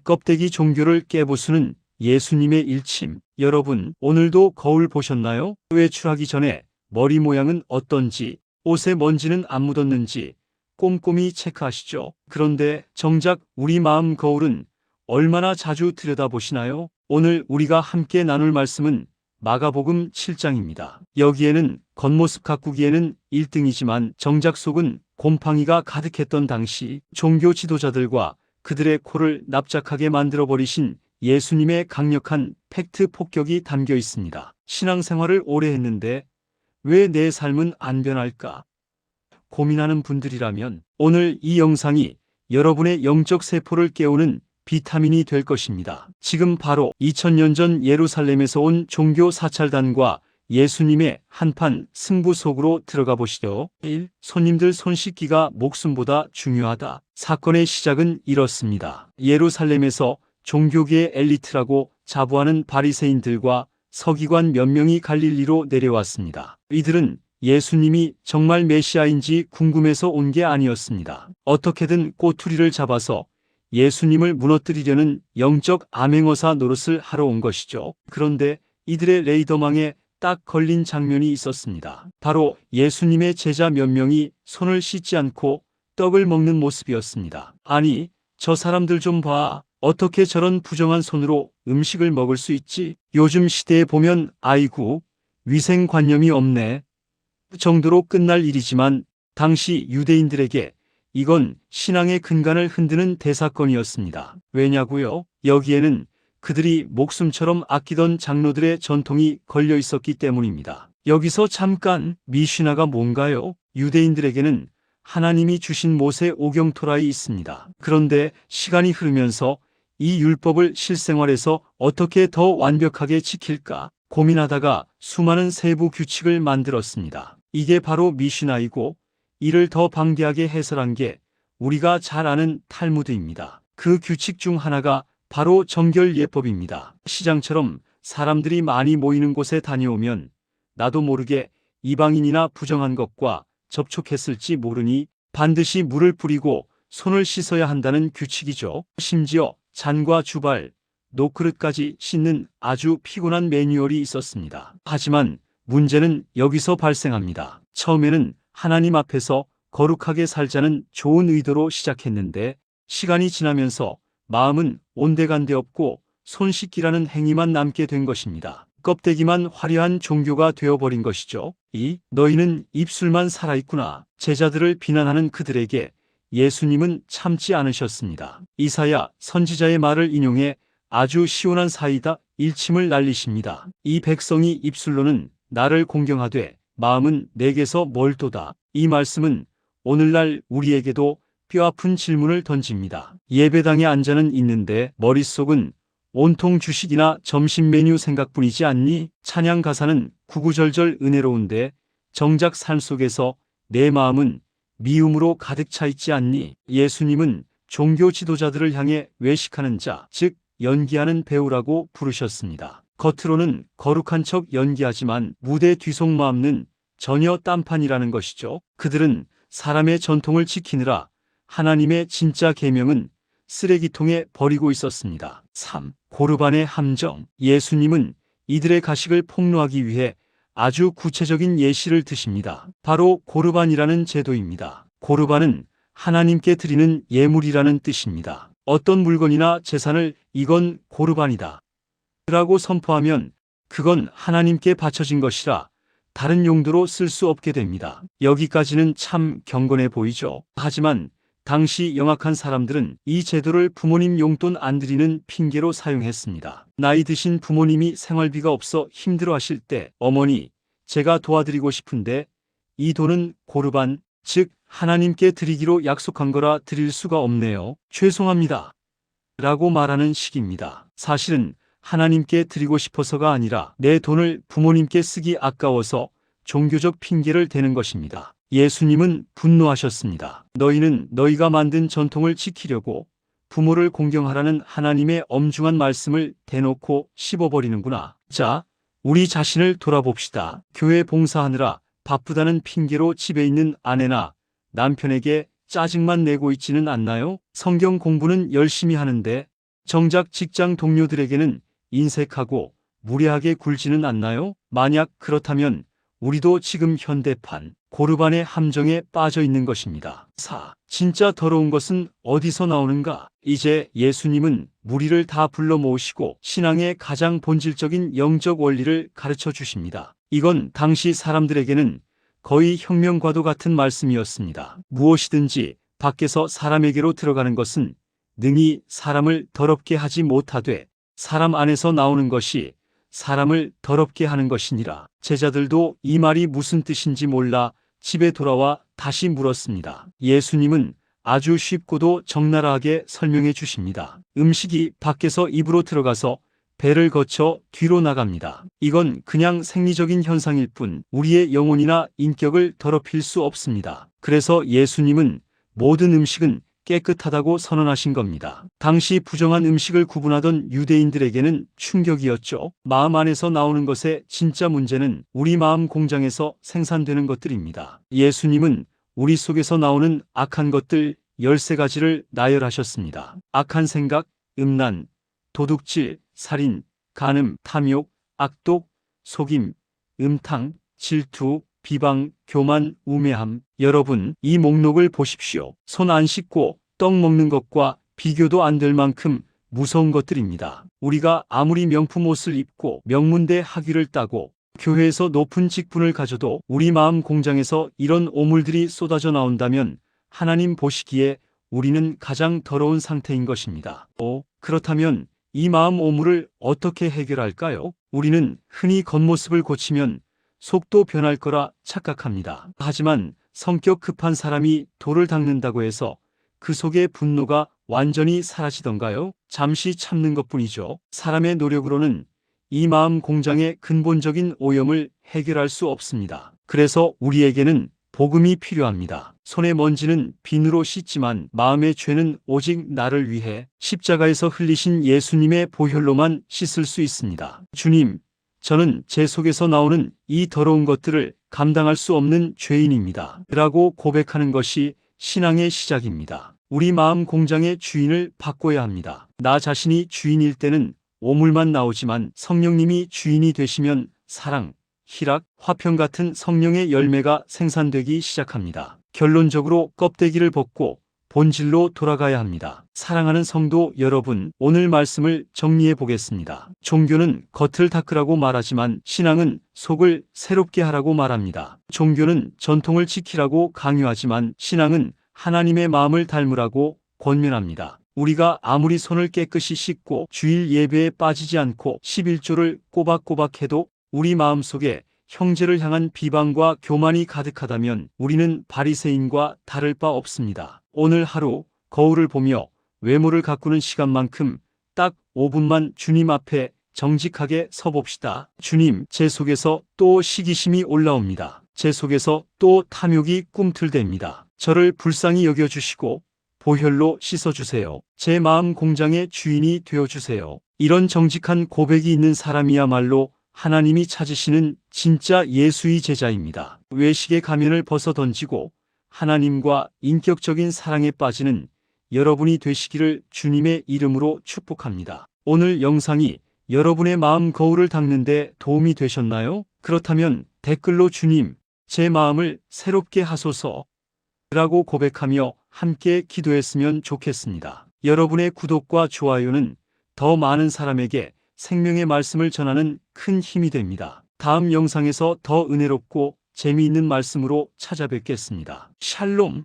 껍데기 종교를 깨부수는 예수님의 일침. 여러분, 오늘도 거울 보셨나요? 외출하기 전에 머리 모양은 어떤지, 옷에 먼지는 안 묻었는지 꼼꼼히 체크하시죠. 그런데 정작 우리 마음 거울은 얼마나 자주 들여다보시나요? 오늘 우리가 함께 나눌 말씀은 마가복음 7장입니다. 여기에는 겉모습 가꾸기에는 1등이지만 정작 속은 곰팡이가 가득했던 당시 종교 지도자들과 그들의 코를 납작하게 만들어버리신 예수님의 강력한 팩트 폭격이 담겨 있습니다. 신앙생활을 오래 했는데 왜 내 삶은 안 변할까? 고민하는 분들이라면 오늘 이 영상이 여러분의 영적 세포를 깨우는 비타민이 될 것입니다. 지금 바로 2000년 전 예루살렘에서 온 종교 사찰단과 예수님의 한판 승부 속으로 들어가 보시죠. 1. 손님들 손 씻기가 목숨보다 중요하다. 사건의 시작은 이렇습니다. 예루살렘에서 종교계의 엘리트라고 자부하는 바리새인들과 서기관 몇 명이 갈릴리로 내려왔습니다. 이들은 예수님이 정말 메시아인지 궁금해서 온 게 아니었습니다. 어떻게든 꼬투리를 잡아서 예수님을 무너뜨리려는 영적 암행어사 노릇을 하러 온 것이죠. 그런데 이들의 레이더망에 딱 걸린 장면이 있었습니다. 바로 예수님의 제자 몇 명이 손을 씻지 않고 떡을 먹는 모습이었습니다. 아니, 저 사람들 좀 봐. 어떻게 저런 부정한 손으로 음식을 먹을 수 있지? 요즘 시대에 보면 아이고, 위생관념이 없네. 정도로 끝날 일이지만 당시 유대인들에게 이건 신앙의 근간을 흔드는 대사건이었습니다. 왜냐고요? 여기에는 그들이 목숨처럼 아끼던 장로들의 전통이 걸려 있었기 때문입니다. 여기서 잠깐 미시나가 뭔가요? 유대인들에게는 하나님이 주신 모세 오경토라이 있습니다. 그런데 시간이 흐르면서 이 율법을 실생활에서 어떻게 더 완벽하게 지킬까 고민하다가 수많은 세부 규칙을 만들었습니다. 이게 바로 미시나이고 이를 더 방대하게 해설한 게 우리가 잘 아는 탈무드입니다. 그 규칙 중 하나가 바로 정결예법입니다. 시장처럼 사람들이 많이 모이는 곳에 다녀오면 나도 모르게 이방인이나 부정한 것과 접촉했을지 모르니 반드시 물을 뿌리고 손을 씻어야 한다는 규칙이죠. 심지어 잔과 주발, 노크릇까지 씻는 아주 피곤한 매뉴얼이 있었습니다. 하지만 문제는 여기서 발생합니다. 처음에는 하나님 앞에서 거룩하게 살자는 좋은 의도로 시작했는데 시간이 지나면서 마음은 온데간데 없고 손 씻기라는 행위만 남게 된 것입니다. 껍데기만 화려한 종교가 되어버린 것이죠. 너희는 입술만 살아있구나. 제자들을 비난하는 그들에게 예수님은 참지 않으셨습니다. 이사야 선지자의 말을 인용해 아주 시원한 사이다 일침을 날리십니다. 이 백성이 입술로는 나를 공경하되 마음은 내게서 멀도다. 이 말씀은 오늘날 우리에게도 뼈아픈 질문을 던집니다. 예배당에 앉아는 있는데 머릿속은 온통 주식이나 점심 메뉴 생각뿐이지 않니? 찬양 가사는 구구절절 은혜로운데 정작 삶 속에서 내 마음은 미움으로 가득 차 있지 않니? 예수님은 종교 지도자들을 향해 외식하는 자, 즉 연기하는 배우라고 부르셨습니다. 겉으로는 거룩한 척 연기하지만 무대 뒤속마음은 전혀 딴판이라는 것이죠. 그들은 사람의 전통을 지키느라 하나님의 진짜 계명은 쓰레기통에 버리고 있었습니다. 3. 고르반의 함정. 예수님은 이들의 가식을 폭로하기 위해 아주 구체적인 예시를 드십니다. 바로 고르반이라는 제도입니다. 고르반은 하나님께 드리는 예물이라는 뜻입니다. 어떤 물건이나 재산을 이건 고르반이다 라고 선포하면 그건 하나님께 바쳐진 것이라 다른 용도로 쓸 수 없게 됩니다. 여기까지는 참 경건해 보이죠. 하지만 당시 영악한 사람들은 이 제도를 부모님 용돈 안 드리는 핑계로 사용했습니다. 나이 드신 부모님이 생활비가 없어 힘들어하실 때 어머니, 제가 도와드리고 싶은데 이 돈은 고르반, 즉 하나님께 드리기로 약속한 거라 드릴 수가 없네요. 죄송합니다. 라고 말하는 식입니다. 사실은 하나님께 드리고 싶어서가 아니라 내 돈을 부모님께 쓰기 아까워서 종교적 핑계를 대는 것입니다. 예수님은 분노하셨습니다. 너희는 너희가 만든 전통을 지키려고 부모를 공경하라는 하나님의 엄중한 말씀을 대놓고 씹어버리는구나. 자, 우리 자신을 돌아봅시다. 교회 봉사하느라 바쁘다는 핑계로 집에 있는 아내나 남편에게 짜증만 내고 있지는 않나요? 성경 공부는 열심히 하는데 정작 직장 동료들에게는 인색하고 무례하게 굴지는 않나요? 만약 그렇다면 우리도 지금 현대판 고르반의 함정에 빠져 있는 것입니다. 4. 진짜 더러운 것은 어디서 나오는가? 이제 예수님은 무리를 다 불러 모으시고 신앙의 가장 본질적인 영적 원리를 가르쳐 주십니다. 이건 당시 사람들에게는 거의 혁명과도 같은 말씀이었습니다. 무엇이든지 밖에서 사람에게로 들어가는 것은 능히 사람을 더럽게 하지 못하되 사람 안에서 나오는 것이 사람을 더럽게 하는 것이니라. 제자들도 이 말이 무슨 뜻인지 몰라 집에 돌아와 다시 물었습니다. 예수님은 아주 쉽고도 적나라하게 설명해 주십니다. 음식이 밖에서 입으로 들어가서 배를 거쳐 뒤로 나갑니다. 이건 그냥 생리적인 현상일 뿐 우리의 영혼이나 인격을 더럽힐 수 없습니다. 그래서 예수님은 모든 음식은 깨끗하다고 선언하신 겁니다. 당시 부정한 음식을 구분하던 유대인들에게는 충격이었죠. 마음 안에서 나오는 것의 진짜 문제는 우리 마음 공장에서 생산되는 것들입니다. 예수님은 우리 속에서 나오는 악한 것들 13가지를 나열하셨습니다. 악한 생각, 음란, 도둑질, 살인, 간음, 탐욕, 악독, 속임, 음탕, 질투, 비방, 교만, 우매함. 여러분, 이 목록을 보십시오. 손 안 씻고 떡 먹는 것과 비교도 안 될 만큼 무서운 것들입니다. 우리가 아무리 명품 옷을 입고 명문대 학위를 따고 교회에서 높은 직분을 가져도 우리 마음 공장에서 이런 오물들이 쏟아져 나온다면 하나님 보시기에 우리는 가장 더러운 상태인 것입니다. 그렇다면 이 마음 오물을 어떻게 해결할까요? 우리는 흔히 겉모습을 고치면 속도 변할 거라 착각합니다. 하지만 성격 급한 사람이 돌을 닦는다고 해서 그 속의 분노가 완전히 사라지던가요? 잠시 참는 것뿐이죠. 사람의 노력으로는 이 마음 공장의 근본적인 오염을 해결할 수 없습니다. 그래서 우리에게는 복음이 필요합니다. 손의 먼지는 비누로 씻지만 마음의 죄는 오직 나를 위해 십자가에서 흘리신 예수님의 보혈로만 씻을 수 있습니다. 주님, 저는 제 속에서 나오는 이 더러운 것들을 감당할 수 없는 죄인입니다. 라고 고백하는 것이 신앙의 시작입니다. 우리 마음 공장의 주인을 바꿔야 합니다. 나 자신이 주인일 때는 오물만 나오지만 성령님이 주인이 되시면 사랑, 희락, 화평 같은 성령의 열매가 생산되기 시작합니다. 결론적으로 껍데기를 벗고 본질로 돌아가야 합니다. 사랑하는 성도 여러분, 오늘 말씀을 정리해 보겠습니다. 종교는 겉을 닦으라고 말하지만 신앙은 속을 새롭게 하라고 말합니다. 종교는 전통을 지키라고 강요하지만 신앙은 하나님의 마음을 닮으라고 권면합니다. 우리가 아무리 손을 깨끗이 씻고 주일 예배에 빠지지 않고 11조를 꼬박꼬박 해도 우리 마음속에 형제를 향한 비방과 교만이 가득하다면 우리는 바리새인과 다를 바 없습니다. 오늘 하루 거울을 보며 외모를 가꾸는 시간만큼 딱 5분만 주님 앞에 정직하게 서봅시다. 주님, 제 속에서 또 시기심이 올라옵니다. 제 속에서 또 탐욕이 꿈틀댑니다. 저를 불쌍히 여겨주시고 보혈로 씻어주세요. 제 마음 공장의 주인이 되어주세요. 이런 정직한 고백이 있는 사람이야말로 하나님이 찾으시는 진짜 예수의 제자입니다. 외식의 가면을 벗어 던지고 하나님과 인격적인 사랑에 빠지는 여러분이 되시기를 주님의 이름으로 축복합니다. 오늘 영상이 여러분의 마음 거울을 닦는데 도움이 되셨나요? 그렇다면 댓글로 주님, 제 마음을 새롭게 하소서 라고 고백하며 함께 기도했으면 좋겠습니다. 여러분의 구독과 좋아요는 더 많은 사람에게 생명의 말씀을 전하는 큰 힘이 됩니다. 다음 영상에서 더 은혜롭고 재미있는 말씀으로 찾아뵙겠습니다. 샬롬.